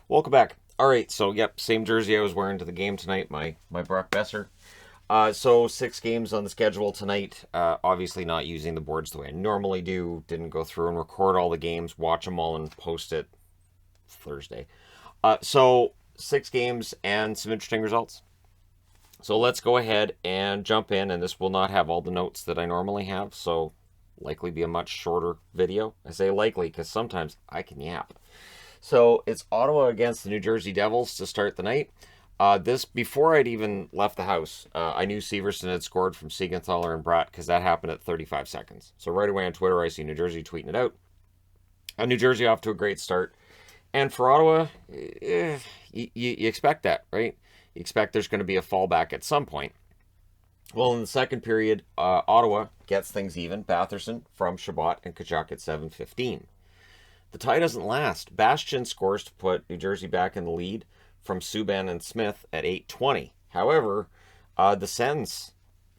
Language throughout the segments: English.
Welcome back. All right, so yep, same jersey I was wearing to the game tonight, my Brock Besser. So 6 games on the schedule tonight. Obviously not using the boards the way I normally do. Didn't go through and record all the games, watch them all, and post it Thursday. So 6 games and some interesting results. So let's go ahead and jump in, and this will not have all the notes that I normally have, so likely be a much shorter video. I say likely because sometimes I can yap. So it's Ottawa against the New Jersey Devils to start the night. This before I'd even left the house, I knew Severson had scored from Siegenthaler and Bratt because that happened at 35 seconds. So right away on Twitter, I see New Jersey tweeting it out. New Jersey off to a great start, and for Ottawa, you expect that, right? You expect there's going to be a fallback at some point. Well, in the second period, Ottawa gets things even. Batherson from Chabot and Tkachuk at 7:15. The tie doesn't last. Bastian scores to put New Jersey back in the lead from Subban and Smith at 8:20. However, the Sens,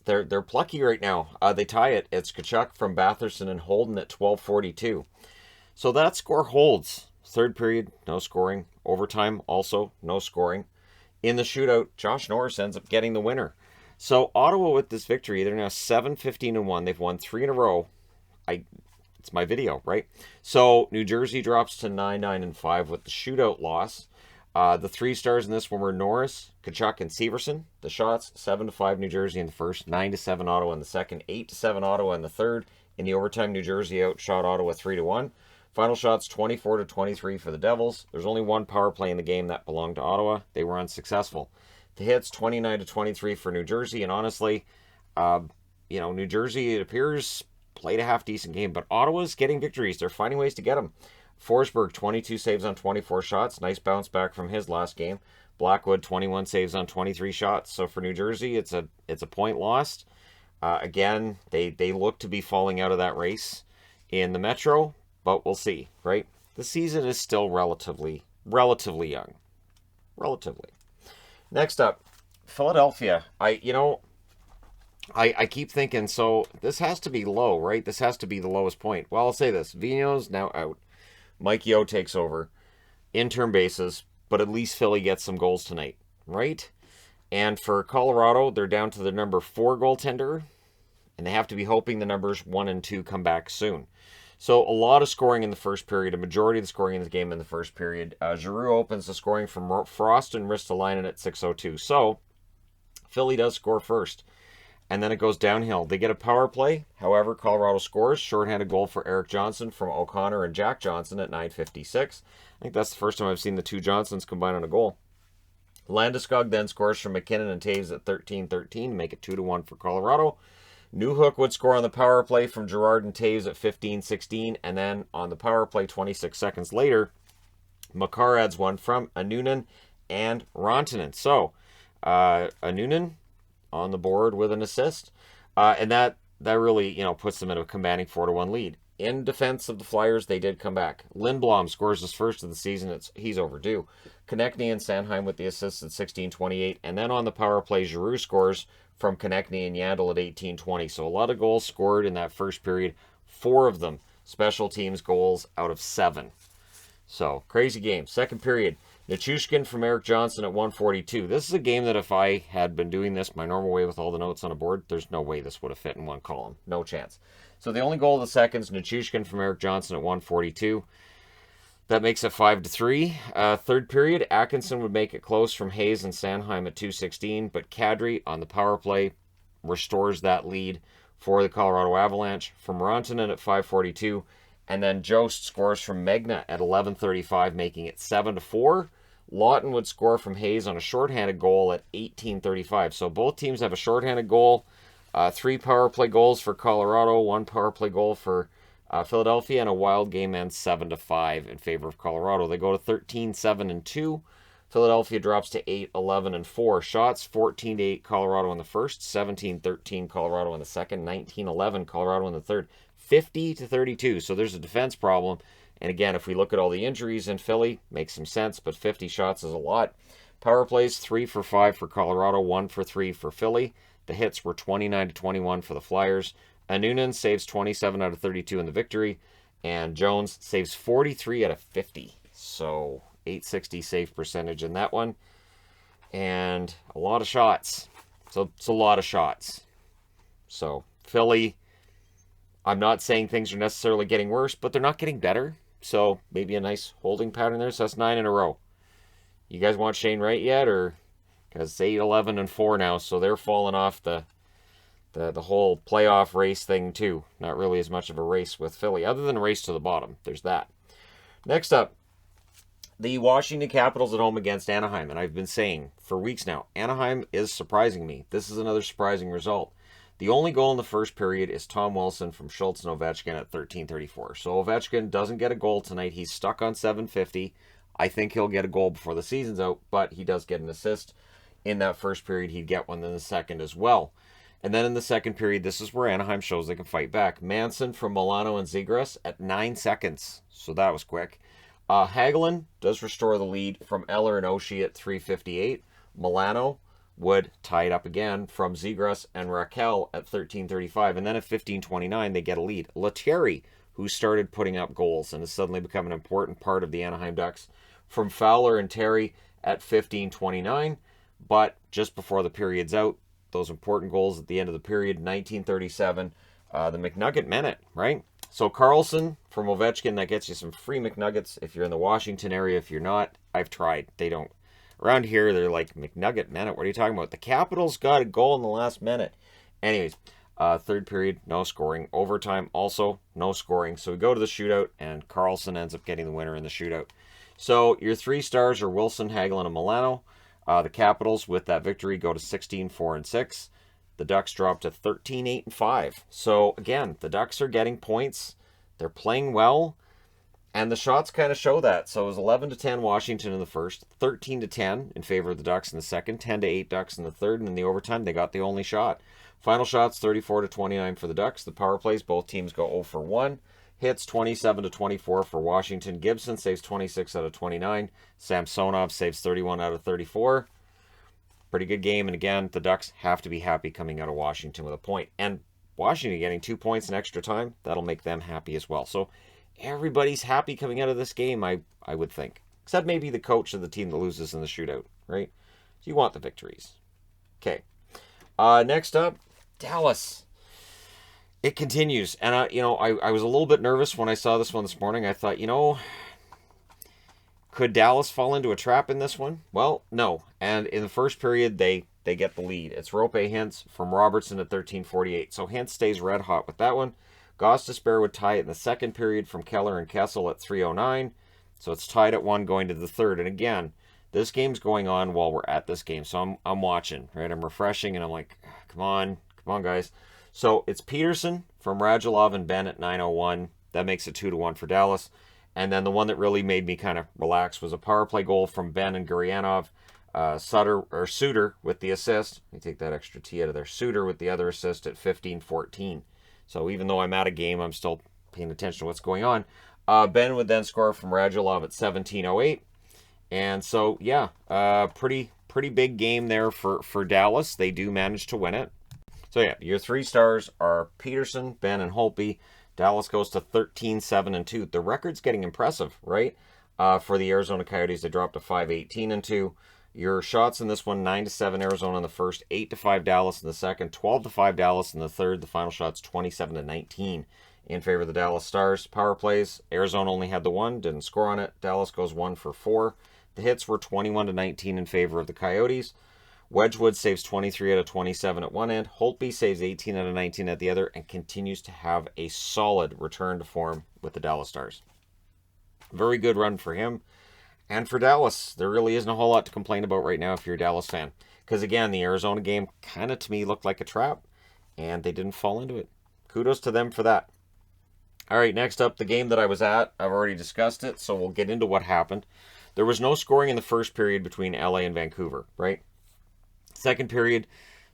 they're plucky right now. They tie it. It's Tkachuk from Batherson and Holden at 12:42. So that score holds. Third period, no scoring. Overtime, also no scoring. In the shootout, Josh Norris ends up getting the winner. So Ottawa with this victory, they're now 7-15-1. They've won 3 in a row. It's my video, right? So New Jersey drops to 9-9-5 with the shootout loss. The 3 stars in this one were Norris, Tkachuk, and Severson. The shots 7-5 New Jersey in the first, 9-7 Ottawa in the second, 8-7 Ottawa in the third. In the overtime, New Jersey outshot Ottawa 3-1. Final shots 24-23 for the Devils. There's only one power play in the game that belonged to Ottawa. They were unsuccessful. The hits 29-23 for New Jersey, and honestly, New Jersey, it appears, played a half-decent game, but Ottawa's getting victories. They're finding ways to get them. Forsberg, 22 saves on 24 shots. Nice bounce back from his last game. Blackwood, 21 saves on 23 shots. So for New Jersey, it's a point lost. Again, they look to be falling out of that race in the Metro, but we'll see, right? The season is still relatively young. Relatively. Next up, Philadelphia. I keep thinking, so this has to be low, right? This has to be the lowest point. Well, I'll say this. Vigneault's now out. Mike Yeo takes over. Interim basis, but at least Philly gets some goals tonight, right? And for Colorado, they're down to the number 4 goaltender, and they have to be hoping the numbers 1 and 2 come back soon. So a lot of scoring in the first period, a majority of the scoring in the game in the first period. Giroux opens the scoring from Frost and Ristolainen at 6:02. So Philly does score first, and then it goes downhill. They get a power play. However, Colorado scores. Shorthanded goal for Eric Johnson from O'Connor and Jack Johnson at 9:56. I think that's the first time I've seen the two Johnsons combine on a goal. Landeskog then scores from McKinnon and Taves at 13:13 to make it 2-1 for Colorado. Newhook would score on the power play from Girard and Taves at 15:16, and then on the power play 26 seconds later, Makar adds one from Anunen and Rantanen. So, Anunen on the board with an assist, and that really puts them in a commanding 4-1 lead. In defense of the Flyers, they did come back. Lindblom scores his first of the season. He's overdue. Konechny and Sanheim with the assists at 16:28, and then on the power play, Giroux scores from Konechny and Yandel at 18:20. So a lot of goals scored in that first period. 4 of them special teams goals out of 7. So crazy game. Second period, Nichushkin from Eric Johnson at 1:42. This is a game that if I had been doing this my normal way with all the notes on a board, there's no way this would have fit in one column. No chance. So the only goal of the second is Nichushkin from Eric Johnson at 1:42. That makes it 5-3. Third period, Atkinson would make it close from Hayes and Sanheim at 2:16, but Kadri on the power play restores that lead for the Colorado Avalanche from Rantanen at 5:42, and then Jost scores from Megna at 11:35, making it 7-4. Lawton would score from Hayes on a shorthanded goal at 18:35. So both teams have a shorthanded goal. 3 power play goals for Colorado, 1 power play goal for Philadelphia, and a wild game ends 7-5 in favor of Colorado. They go to 13-7-2. Philadelphia drops to 8-11-4. Shots 14-8 Colorado in the first, 17-13 Colorado in the second, 19-11 Colorado in the third, 50-32. So there's a defense problem. And again, if we look at all the injuries in Philly, makes some sense, but 50 shots is a lot. Power plays 3 for 5 for Colorado, 1 for 3 for Philly. The hits were 29-21 for the Flyers. Anunen saves 27 out of 32 in the victory, and Jones saves 43 out of 50. So .860 save percentage in that one. And a lot of shots. So it's a lot of shots. So Philly, I'm not saying things are necessarily getting worse, but they're not getting better. So maybe a nice holding pattern there. So that's 9 in a row. You guys want Shane Wright yet? Or because it's 8, 11, and 4 now, so they're falling off the whole playoff race thing too. Not really as much of a race with Philly, other than a race to the bottom. There's that. Next up, the Washington Capitals at home against Anaheim. And I've been saying for weeks now, Anaheim is surprising me. This is another surprising result. The only goal in the first period is Tom Wilson from Schultz and Ovechkin at 13:34. So Ovechkin doesn't get a goal tonight. He's stuck on 750. I think he'll get a goal before the season's out, but he does get an assist. In that first period, he'd get one in the second as well. And then in the second period, this is where Anaheim shows they can fight back. Manson from Milano and Zegras at 9 seconds. So that was quick. Hagelin does restore the lead from Eller and Oshie at 3:58. Milano would tie it up again from Zegras and Raquel at 13:35. And then at 15:29, they get a lead. Lettieri, who started putting up goals and has suddenly become an important part of the Anaheim Ducks, from Fowler and Terry at 15:29. But just before the period's out, those important goals at the end of the period, 19:37, the McNugget minute, right? So Carlson from Ovechkin, that gets you some free McNuggets if you're in the Washington area. If you're not, I've tried. They don't. Around here, they're like, McNugget minute? What are you talking about? The Capitals got a goal in the last minute. Anyways, third period, no scoring. Overtime, also no scoring. So we go to the shootout, and Carlson ends up getting the winner in the shootout. So your 3 stars are Wilson, Hagelin, and Milano. The Capitals, with that victory, go to 16, 4, and 6. The Ducks drop to 13, 8, and 5. So, again, the Ducks are getting points. They're playing well. And the shots kind of show that. So it was 11-10 Washington in the first, 13-10 in favor of the Ducks in the second, 10-8 Ducks in the third, and in the overtime, they got the only shot. Final shots, 34-29 for the Ducks. The power plays, both teams go 0 for 1. Hits 27-24 for Washington. Gibson saves 26 out of 29. Samsonov saves 31 out of 34. Pretty good game. And again, the Ducks have to be happy coming out of Washington with a point. And Washington getting 2 points in extra time, that'll make them happy as well. So everybody's happy coming out of this game, I would think. Except maybe the coach of the team that loses in the shootout, right? So you want the victories. Okay. Next up, Dallas. It continues, and I was a little bit nervous when I saw this one this morning. I thought, could Dallas fall into a trap in this one? Well, no. And in the first period, they get the lead. It's Roope Hintz from Robertson at 13:48. So Hintz stays red hot with that one. Gostisbehere would tie it in the second period from Keller and Kessel at 3:09. So it's tied at 1 going to the third. And again, this game's going on while we're at this game. So I'm watching, right? I'm refreshing, and I'm like, come on, guys. So it's Peterson from Radulov and Ben at 9:01. That makes it 2-1 for Dallas. And then the one that really made me kind of relax was a power play goal from Ben and Gurianov. Suter with the assist. Let me take that extra T out of there. Suter with the other assist at 15:14. So even though I'm at a game, I'm still paying attention to what's going on. Ben would then score from Radulov at 17:08. And so, yeah, pretty big game there for Dallas. They do manage to win it. So yeah, your 3 stars are Peterson, Ben, and Holtby. Dallas goes to 13, 7, and 2. The record's getting impressive, right? For the Arizona Coyotes, they dropped to 5, 18, and 2. Your shots in this one, 9-7 Arizona in the first, 8-5 Dallas in the second, 12-5 Dallas in the third. The final shot's 27-19 in favor of the Dallas Stars. Power plays, Arizona only had the 1, didn't score on it. Dallas goes 1 for 4. The hits were 21-19 in favor of the Coyotes. Wedgwood saves 23 out of 27 at one end. Holtby saves 18 out of 19 at the other and continues to have a solid return to form with the Dallas Stars. Very good run for him. And for Dallas, there really isn't a whole lot to complain about right now if you're a Dallas fan. Because again, the Arizona game kind of to me looked like a trap, and they didn't fall into it. Kudos to them for that. All right, next up, the game that I was at. I've already discussed it, so we'll get into what happened. There was no scoring in the first period between LA and Vancouver, right? Second period,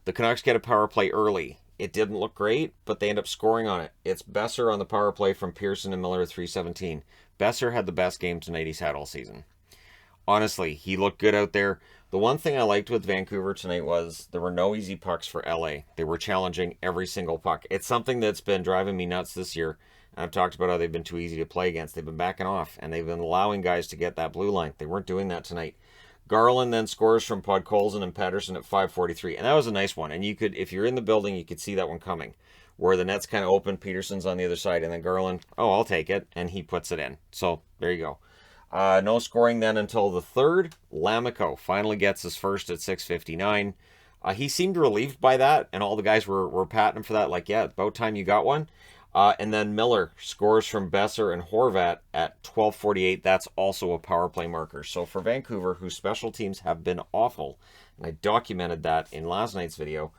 the Canucks get a power play early. It didn't look great, but they end up scoring on it. It's Besser on the power play from Pearson and Miller at 3:17. Besser had the best game tonight he's had all season. Honestly, he looked good out there. The one thing I liked with Vancouver tonight was there were no easy pucks for LA. They were challenging every single puck. It's something that's been driving me nuts this year. I've talked about how they've been too easy to play against. They've been backing off, and they've been allowing guys to get that blue line. They weren't doing that tonight. Garland then scores from Podkolzin and Pettersson at 5:43, and that was a nice one. And you could, if you're in the building, you could see that one coming, where the net's kind of open, Peterson's on the other side, and then Garland, oh, I'll take it, and he puts it in. So there you go. No scoring then until the third. Lamico finally gets his first at 6:59. He seemed relieved by that, and all the guys were patting him for that, like, yeah, about time you got one. And then Miller scores from Besser and Horvat at 12:48. That's also a power play marker. So for Vancouver, whose special teams have been awful, and I documented that in last night's video,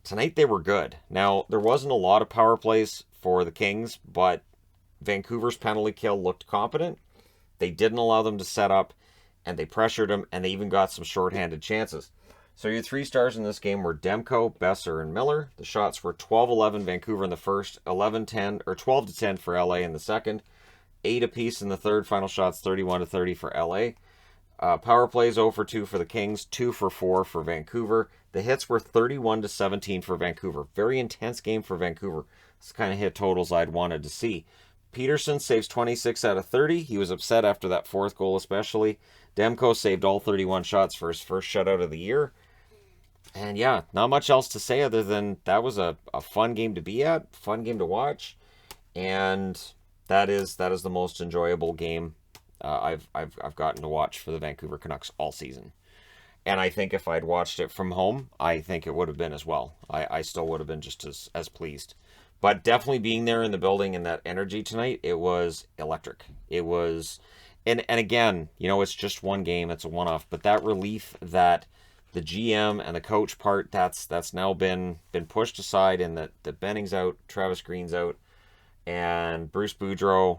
tonight they were good. Now, there wasn't a lot of power plays for the Kings, but Vancouver's penalty kill looked competent. They didn't allow them to set up, and they pressured them, and they even got some shorthanded chances. So your 3 stars in this game were Demko, Besser, and Miller. The shots were 12-11 Vancouver in the first, 11-10 or 12-10 for LA in the second, 8 apiece in the third. Final shots 31-30 for LA. Power plays 0 for 2 for the Kings, 2 for 4 for Vancouver. The hits were 31-17 for Vancouver. Very intense game for Vancouver. It's the kind of hit totals I'd wanted to see. Peterson saves 26 out of 30. He was upset after that 4th goal especially. Demko saved all 31 shots for his first shutout of the year. And yeah, not much else to say other than that was a fun game to be at, fun game to watch, and that is the most enjoyable game I've gotten to watch for the Vancouver Canucks all season. And I think if I'd watched it from home, I think it would have been as well. I still would have been just as pleased. But definitely being there in the building and that energy tonight, it was electric. It was, and again, you know, it's just one game, it's a one-off, but that relief that the GM and the coach part, that's now been pushed aside, and that Benning's out, Travis Green's out, and Bruce Boudreau,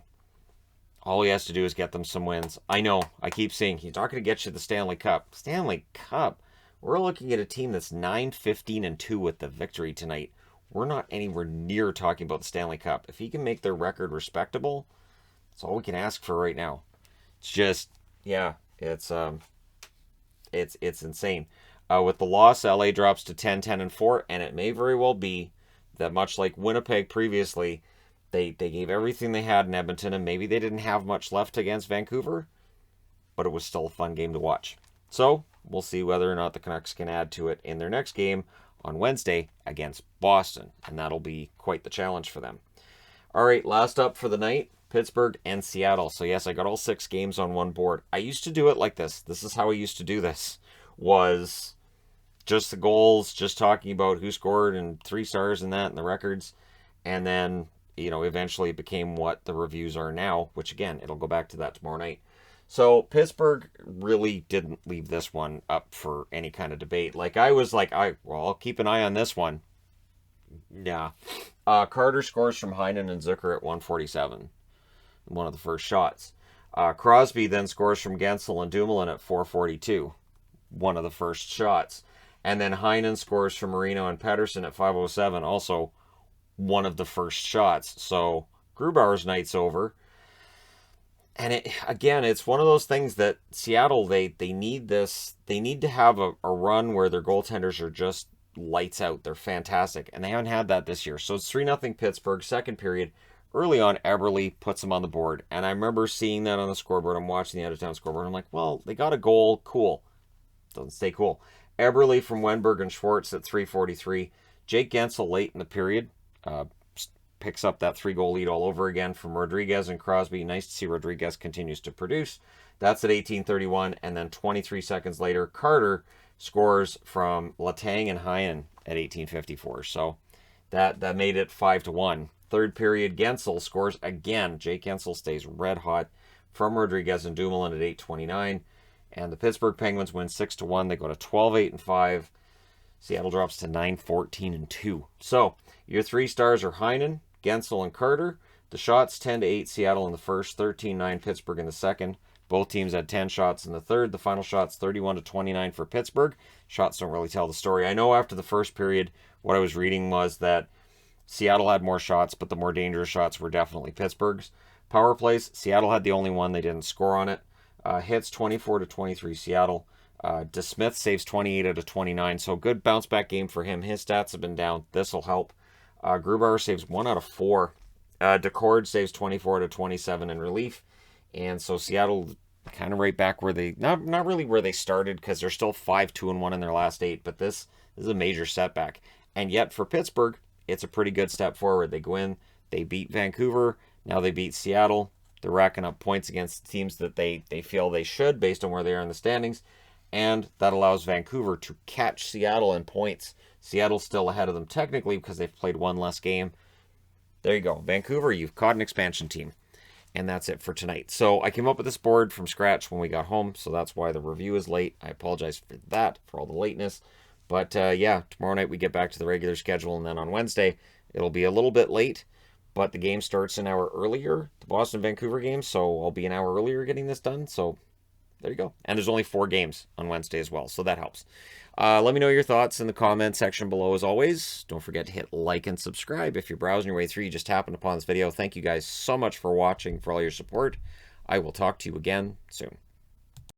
all he has to do is get them some wins. I know, I keep saying he's not going to get you the Stanley Cup. Stanley Cup? We're looking at a team that's 9-15-2 with the victory tonight. We're not anywhere near talking about the Stanley Cup. If he can make their record respectable, that's all we can ask for right now. It's just, yeah, it's insane. With the loss, LA drops to 10-10-4, and it may very well be that, much like Winnipeg previously, they gave everything they had in Edmonton, and maybe they didn't have much left against Vancouver, but it was still a fun game to watch. So we'll see whether or not the Canucks can add to it in their next game on Wednesday against Boston, and that'll be quite the challenge for them. All right, last up for the night, Pittsburgh and Seattle. So yes, I got all 6 games on one board. I used to do it like this. This is how I used to do this, was just the goals, just talking about who scored and 3 stars and that and the records. And then, you know, eventually it became what the reviews are now, which again, it'll go back to that tomorrow night. So Pittsburgh really didn't leave this one up for any kind of debate. Like I was like, I'll keep an eye on this one. Yeah. Carter scores from Heinen and Zucker at 1:47. One of the first shots. Crosby then scores from Gensel and Dumoulin at 4:42. One of the first shots. And then Heinen scores from Marino and Pettersson at 5:07. Also one of the first shots. So Grubauer's night's over. And it's one of those things that Seattle, they need this. They need to have a run where their goaltenders are just lights out. They're fantastic. And they haven't had that this year. So it's 3-0 Pittsburgh, second period. Early on, Eberle puts them on the board. And I remember seeing that on the scoreboard. I'm watching the out-of-town scoreboard. I'm like, well, they got a goal. Cool. Doesn't stay cool. Eberle from Wenberg and Schwartz at 3:43. Jake Gensel late in the period picks up that 3-goal lead all over again from Rodriguez and Crosby. Nice to see Rodriguez continues to produce. That's at 18:31. And then 23 seconds later, Carter scores from Letang and Heinen at 18:54. So that made it 5-1. Third period, Gensel scores again. Jake Gensel stays red hot from Rodriguez and Dumoulin at 8:29. And the Pittsburgh Penguins win 6-1. They go to 12-8-5. Seattle drops to 9-14-2. So your 3 stars are Heinen, Gensel, and Carter. The shots 10-8 Seattle in the first, 13-9 Pittsburgh in the second. Both teams had 10 shots in the third. The final shots 31-29 for Pittsburgh. Shots don't really tell the story. I know after the first period, what I was reading was that Seattle had more shots, but the more dangerous shots were definitely Pittsburgh's. Power plays, Seattle had the only one. They didn't score on it. Hits 24-23 Seattle. DeSmith saves 28 out of 29, so good bounce back game for him. His stats have been down. This will help. Grubauer saves 1 out of 4. Decord saves 24 to 27 in relief. And so Seattle kind of right back where they, not really where they started, because they're still 5-2-1 in their last 8, but this is a major setback. And yet for Pittsburgh, it's a pretty good step forward. They go in, they beat Vancouver, now they beat Seattle. They're racking up points against teams that they feel they should based on where they are in the standings. And that allows Vancouver to catch Seattle in points. Seattle's still ahead of them technically because they've played one less game. There you go. Vancouver, you've caught an expansion team. And that's it for tonight. So I came up with this board from scratch when we got home, so that's why the review is late. I apologize for that, for all the lateness. But yeah, tomorrow night we get back to the regular schedule, and then on Wednesday it'll be a little bit late, but the game starts an hour earlier, the Boston-Vancouver game, so I'll be an hour earlier getting this done. So there you go. And there's only 4 games on Wednesday as well, so that helps. Let me know your thoughts in the comment section below as always. Don't forget to hit like and subscribe. If you're browsing your way through, you just happened upon this video. Thank you guys so much for watching, for all your support. I will talk to you again soon.